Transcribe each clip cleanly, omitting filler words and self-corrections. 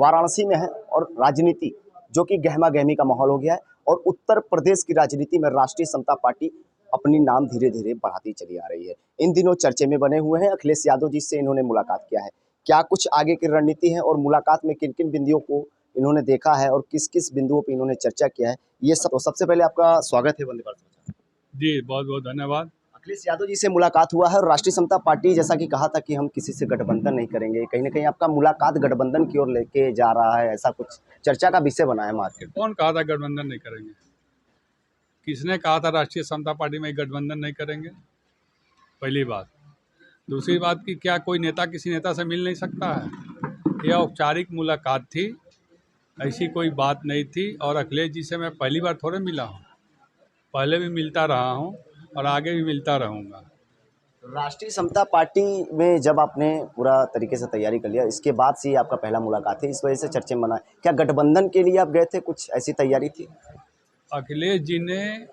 वाराणसी में है और राजनीति जो कि गहमा गहमी का माहौल हो गया है और उत्तर प्रदेश की राजनीति में राष्ट्रीय समता पार्टी अपनी नाम धीरे धीरे बढ़ाती चली आ रही है। इन दिनों चर्चे में बने हुए हैं। अखिलेश यादव जी से इन्होंने मुलाकात किया है। क्या कुछ आगे की रणनीति है और मुलाकात में किन किन बिंदुओं को इन्होंने देखा है और किस किस बिंदुओं पर इन्होंने चर्चा किया है, ये सब। सबसे पहले आपका स्वागत है वंदे भारत। जी बहुत बहुत धन्यवाद। अखिलेश यादव जी से मुलाकात हुआ है और राष्ट्रीय समता पार्टी जैसा कि कहा था कि हम किसी से गठबंधन नहीं करेंगे, कहीं ना कहीं आपका मुलाकात गठबंधन की ओर लेके जा रहा है, ऐसा कुछ चर्चा का विषय बना है मार्केट। कौन कहा था गठबंधन नहीं करेंगे? किसने कहा था राष्ट्रीय समता पार्टी में गठबंधन नहीं करेंगे? पहली बात। दूसरी बात कि क्या कोई नेता किसी नेता से मिल नहीं सकता है? यह औपचारिक मुलाकात थी, ऐसी कोई बात नहीं थी। और अखिलेश जी से मैं पहली बार थोड़े मिला हूँ, पहले भी मिलता रहा हूँ और आगे भी मिलता रहूँगा। राष्ट्रीय समता पार्टी में जब आपने पूरा तरीके से तैयारी कर लिया, इसके बाद से आपका पहला मुलाकात है, इस वजह से चर्चे में बना। क्या गठबंधन के लिए आप गए थे, कुछ ऐसी तैयारी थी? अखिलेश जी ने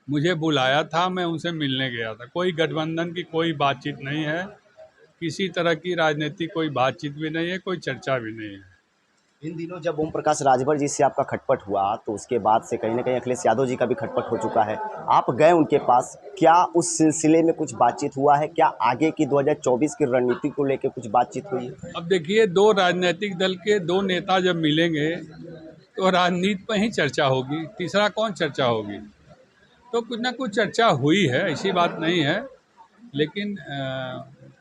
मुझे बुलाया था, मैं उनसे मिलने गया था। कोई गठबंधन की कोई बातचीत नहीं है, किसी तरह की राजनीतिक कोई बातचीत भी नहीं है, कोई चर्चा भी नहीं है। इन दिनों जब ओम प्रकाश राजभर जी से आपका खटपट हुआ तो उसके बाद से कहीं ना कहीं अखिलेश यादव जी का भी खटपट हो चुका है। आप गए उनके पास, क्या उस सिलसिले में कुछ बातचीत हुआ है? क्या आगे की 2024 की रणनीति को लेकर कुछ बातचीत हुई है? अब देखिए, दो राजनीतिक दल के दो नेता जब मिलेंगे तो राजनीति पर ही चर्चा होगी, तीसरा कौन चर्चा होगी? तो कुछ ना कुछ चर्चा हुई है, ऐसी बात नहीं है। लेकिन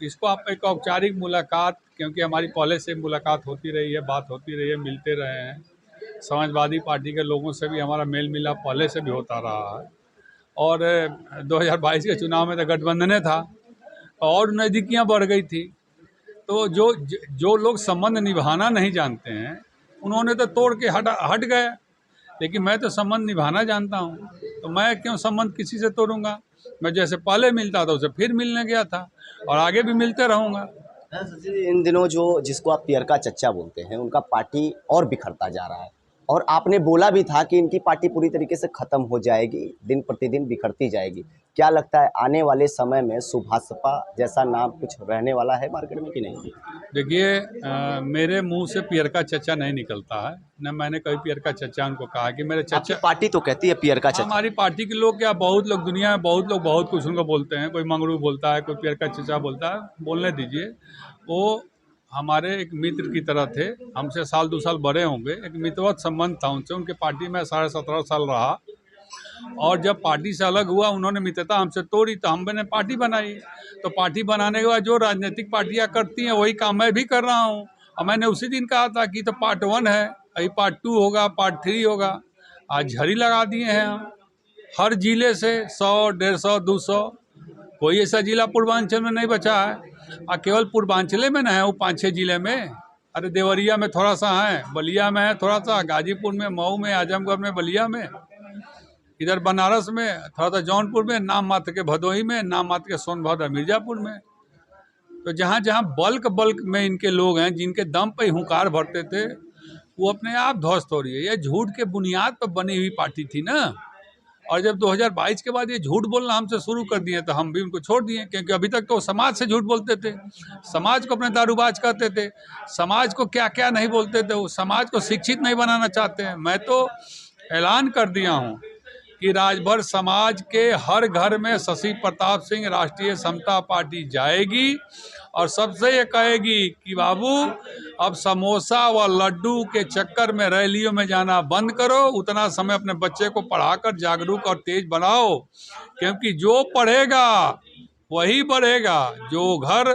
इसको आप एक औपचारिक मुलाकात, क्योंकि हमारी पहले से मुलाकात होती रही है, बात होती रही है, मिलते रहे हैं। समाजवादी पार्टी के लोगों से भी हमारा मेल मिलाप पहले से भी होता रहा है। और 2022 के चुनाव में तो गठबंधन था और नज़दीकियाँ बढ़ गई थी। तो जो लोग संबंध निभाना नहीं जानते हैं उन्होंने तो तोड़ के हट गए, लेकिन मैं तो संबंध निभाना जानता हूँ, तो मैं क्यों संबंध किसी से तोड़ूंगा? मैं जैसे पहले मिलता था उसे फिर मिलने गया था और आगे भी मिलते रहूँगा। इन दिनों जो जिसको आप पियरका चच्चा बोलते हैं, उनका पार्टी और बिखरता जा रहा है और आपने बोला भी था कि इनकी पार्टी पूरी तरीके से खत्म हो जाएगी, दिन प्रतिदिन बिखरती जाएगी। क्या लगता है आने वाले समय में सुभाषपा जैसा नाम कुछ रहने वाला है मार्केट में कि नहीं? देखिए, मेरे मुंह से पियरका चच्चा नहीं निकलता है, न मैंने कभी पियरका चच्चा उनको कहा कि मेरे चच्चा। पार्टी तो कहती है पियरका चच्चा। हमारी पार्टी के लोग क्या, बहुत लोग दुनिया में, बहुत लोग बहुत कुछ उनको बोलते हैं। कोई मंगरू बोलता है, कोई पियरका चच्चा बोलता है, बोलने दीजिए। वो हमारे एक मित्र की तरह थे, हमसे साल 2 साल बड़े होंगे, एक मित्रवत संबंध था उनसे। उनके पार्टी में 17.5 साल रहा और जब पार्टी से अलग हुआ, उन्होंने मित्रता हमसे तोड़ी तो हमने पार्टी बनाई। तो पार्टी बनाने के बाद जो राजनीतिक पार्टियां करती हैं वही काम मैं भी कर रहा हूं। और मैंने उसी दिन कहा था कि तो पार्ट 1 है, अभी पार्ट 2 होगा, पार्ट 3 होगा। आज झड़ी लगा दिए हैं हम। हर जिले से 100, 150, 200, कोई ऐसा जिला पूर्वांचल में नहीं बचा है। और केवल पूर्वांचल में ना है, वो 5-6 जिले में। अरे देवरिया में थोड़ा सा है, बलिया में है थोड़ा सा, गाजीपुर में, मऊ में, आजमगढ़ में, बलिया में, इधर बनारस में थोड़ा सा, जौनपुर में, नाम मात्र के भदोही में, नाम मात्र के सोनभद्र, मिर्जापुर में। तो जहाँ जहाँ बल्क में इनके लोग हैं, जिनके दम पे हुंकार भरते थे, वो अपने आप ध्वस्त हो रही है। ये झूठ के बुनियाद पर बनी हुई पार्टी थी ना। और जब 2022 के बाद ये झूठ बोलना हमसे शुरू कर दिए तो हम भी उनको छोड़ दिए, क्योंकि अभी तक तो समाज से झूठ बोलते थे, समाज को अपने दारूबाज कहते थे, समाज को क्या क्या नहीं बोलते थे, वो समाज को शिक्षित नहीं बनाना चाहते हैं। मैं तो ऐलान कर दिया हूँ कि राजभर समाज के हर घर में शशि प्रताप सिंह राष्ट्रीय समता पार्टी जाएगी और सबसे ये कहेगी कि बाबू अब समोसा व लड्डू के चक्कर में रैलियों में जाना बंद करो, उतना समय अपने बच्चे को पढ़ाकर जागरूक और तेज बनाओ, क्योंकि जो पढ़ेगा वही बढ़ेगा, जो घर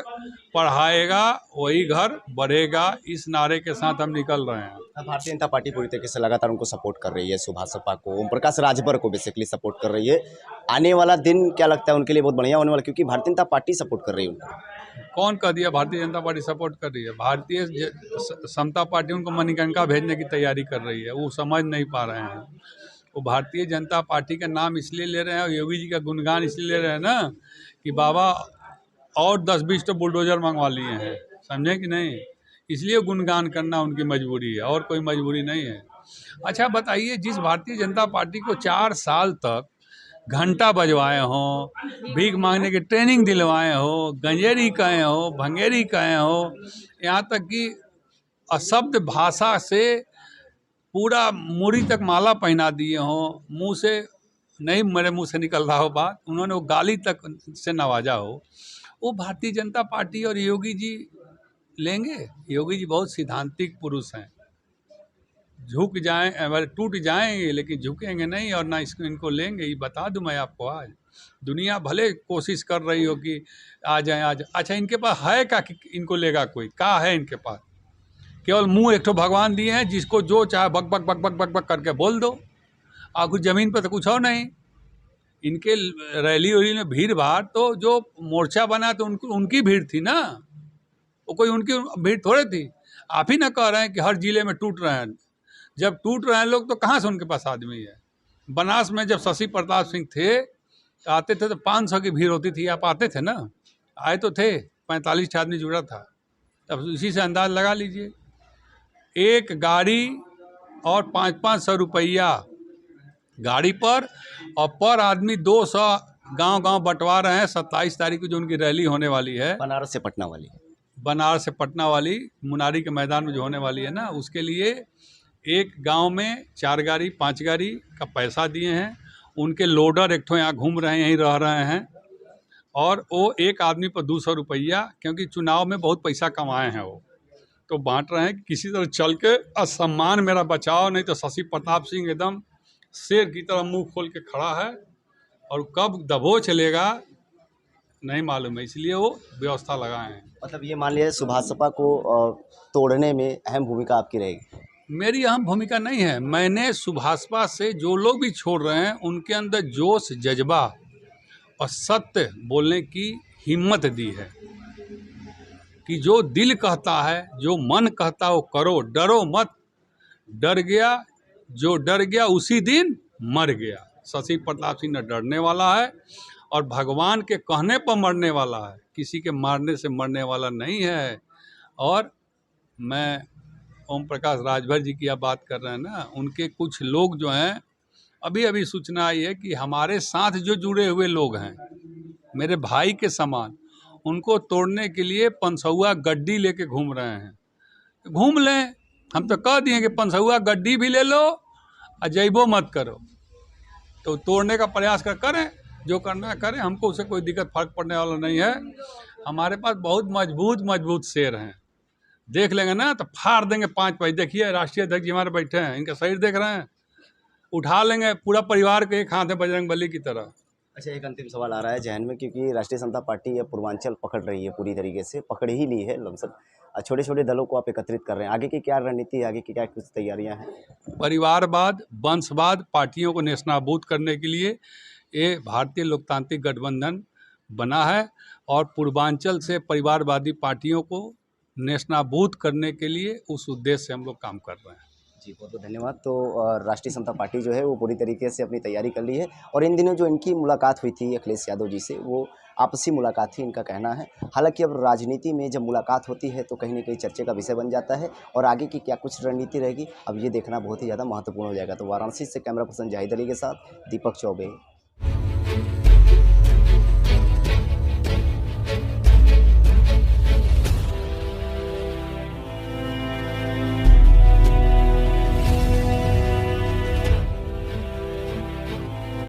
पढ़ाएगा वही घर बढ़ेगा। इस नारे के साथ हम निकल रहे हैं। भारतीय जनता पार्टी पूरी तरीके से लगातार उनको सपोर्ट कर रही है, सुभाषपा को, ओम प्रकाश राजभर को बेसिकली सपोर्ट कर रही है। आने वाला दिन क्या लगता है उनके लिए बहुत बढ़िया होने वाला, क्योंकि भारतीय जनता पार्टी सपोर्ट कर रही है उनको। कौन कह दिया भारतीय जनता पार्टी सपोर्ट कर रही है? भारतीय समता पार्टी उनको मणिकर्णिका भेजने की तैयारी कर रही है, वो समझ नहीं पा रहे हैं। वो भारतीय जनता पार्टी का नाम इसलिए ले रहे हैं और योगी जी का गुणगान इसलिए ले रहे हैं ना कि बाबा और 10-20 तो बुलडोजर मंगवा लिए हैं, समझे कि नहीं? इसलिए गुणगान करना उनकी मजबूरी है, और कोई मजबूरी नहीं है। अच्छा बताइए, जिस भारतीय जनता पार्टी को 4 साल तक घंटा बजवाए हों, भीख मांगने की ट्रेनिंग दिलवाए हो, गंजेरी कहे हो, भंगेरी कहे हो, यहाँ तक कि अशब्द भाषा से पूरा मूरी तक माला पहना दिए हों, मुंह से नहीं मेरे मुंह से निकल रहा हो बात, उन्होंने वो गाली तक से नवाजा हो, वो भारतीय जनता पार्टी और योगी जी लेंगे? योगी जी बहुत सिद्धांतिक पुरुष हैं, झुक जाएं टूट जाएंगे लेकिन झुकेंगे नहीं, और ना इसको इनको लेंगे। ये बता दूं मैं आपको, आज दुनिया भले कोशिश कर रही हो कि आ जाए आ जाए, अच्छा इनके पास है क्या कि इनको लेगा कोई? क्या है इनके पास? केवल मुंह एक तो भगवान दिए हैं, जिसको जो चाहे बक बक बक बक बक बक करके बोल दो, और कुछ ज़मीन पर तो कुछ और नहीं। इनके रैली वैली में भीड़ भाड़ तो जो मोर्चा बना तो उनकी भीड़ थी ना, वो कोई उनकी भीड़ थोड़े थी। आप ही ना कह रहे हैं कि हर जिले में टूट रहे हैं। जब टूट रहे हैं लोग तो कहाँ से उनके पास आदमी है? बनास में जब शशि प्रताप सिंह थे तो आते थे तो 500 की भीड़ होती थी, आप आते थे ना, आए तो थे, 45 आदमी जुड़ा था। तब इसी से अंदाज लगा लीजिए, एक गाड़ी और 500-500 रुपया गाड़ी पर, और पर आदमी 200 गांव-गांव बंटवा रहे हैं। 27 तारीख को जो उनकी रैली होने वाली है, बनारस से पटना वाली, बनारस से पटना वाली, मुनारी के मैदान में जो होने वाली है ना, उसके लिए एक गांव में 4 गाड़ी 5 गाड़ी का पैसा दिए हैं। उनके लोडर एक ठो यहाँ घूम रहे हैं, यहीं रह रहे हैं, और वो एक आदमी पर 200 रुपया, क्योंकि चुनाव में बहुत पैसा कमाए हैं वो, तो बांट रहे हैं कि किसी तरह चल के असम्मान मेरा बचाओ, नहीं तो शशि प्रताप सिंह एकदम शेर की तरह मुंह खोल के खड़ा है, और कब दबोच लेगा नहीं मालूम है, इसलिए वो व्यवस्था लगाए हैं। मतलब ये मान लिया सुभाषपा को तोड़ने में अहम भूमिका आपकी रहेगी? मेरी अहम भूमिका नहीं है। मैंने सुभाषपा से जो लोग भी छोड़ रहे हैं, उनके अंदर जोश, जज्बा और सत्य बोलने की हिम्मत दी है कि जो दिल कहता है, जो मन कहता है वो करो, डरो मत। डर गया, जो डर गया उसी दिन मर गया। शशि प्रताप सिंह न डरने वाला है और भगवान के कहने पर मरने वाला है, किसी के मारने से मरने वाला नहीं है। और मैं ओम प्रकाश राजभर जी की आप बात कर रहे हैं ना, उनके कुछ लोग जो हैं, अभी अभी सूचना आई है कि हमारे साथ जो जुड़े हुए लोग हैं, मेरे भाई के समान, उनको तोड़ने के लिए पंसौआ गड्डी लेके घूम रहे हैं। घूम लें, हम तो कह दिए कि पंसौआ गड्डी भी ले लो और जैबो मत करो, तो तोड़ने का प्रयास करें, जो करना है करें, हमको उससे कोई दिक्कत फर्क पड़ने वाला नहीं है। हमारे पास बहुत मजबूत शेर हैं, देख लेंगे ना तो फाड़ देंगे 5 पैसे। देखिए राष्ट्रीय अध्यक्ष जी हमारे बैठे हैं, इनका शरीर देख रहे हैं, उठा लेंगे पूरा परिवार के एक हाथ है बजरंगबली की तरह। अच्छा, एक अंतिम सवाल आ रहा है जहन में, क्योंकि राष्ट्रीय समता पार्टी या पूर्वांचल पकड़ रही है, पूरी तरीके से पकड़ ही ली है लगभग। छोटे छोटे दलों को आप एकत्रित कर रहे हैं, आगे की क्या रणनीति है, आगे की क्या कुछ तैयारियां हैं? परिवारवाद, वंशवाद पार्टियों को नेस्तनाबूद करने के लिए ये भारतीय लोकतांत्रिक गठबंधन बना है, और पूर्वांचल से परिवारवादी पार्टियों को नेस्तनाबूद करने के लिए उस उद्देश्य से हम लोग काम कर रहे हैं। जी, बहुत बहुत धन्यवाद। तो राष्ट्रीय समता पार्टी जो है वो पूरी तरीके से अपनी तैयारी कर ली है, और इन दिनों जो इनकी मुलाकात हुई थी अखिलेश यादव जी से, वो आपसी मुलाकात थी, इनका कहना है। हालांकि अब राजनीति में जब मुलाकात होती है तो कहीं ना कहीं चर्चे का विषय बन जाता है, और आगे की क्या कुछ रणनीति रहेगी अब ये देखना बहुत ही ज़्यादा महत्वपूर्ण हो जाएगा। तो वाराणसी से कैमरा पर्सन जाहिद अली के साथ दीपक चौबे।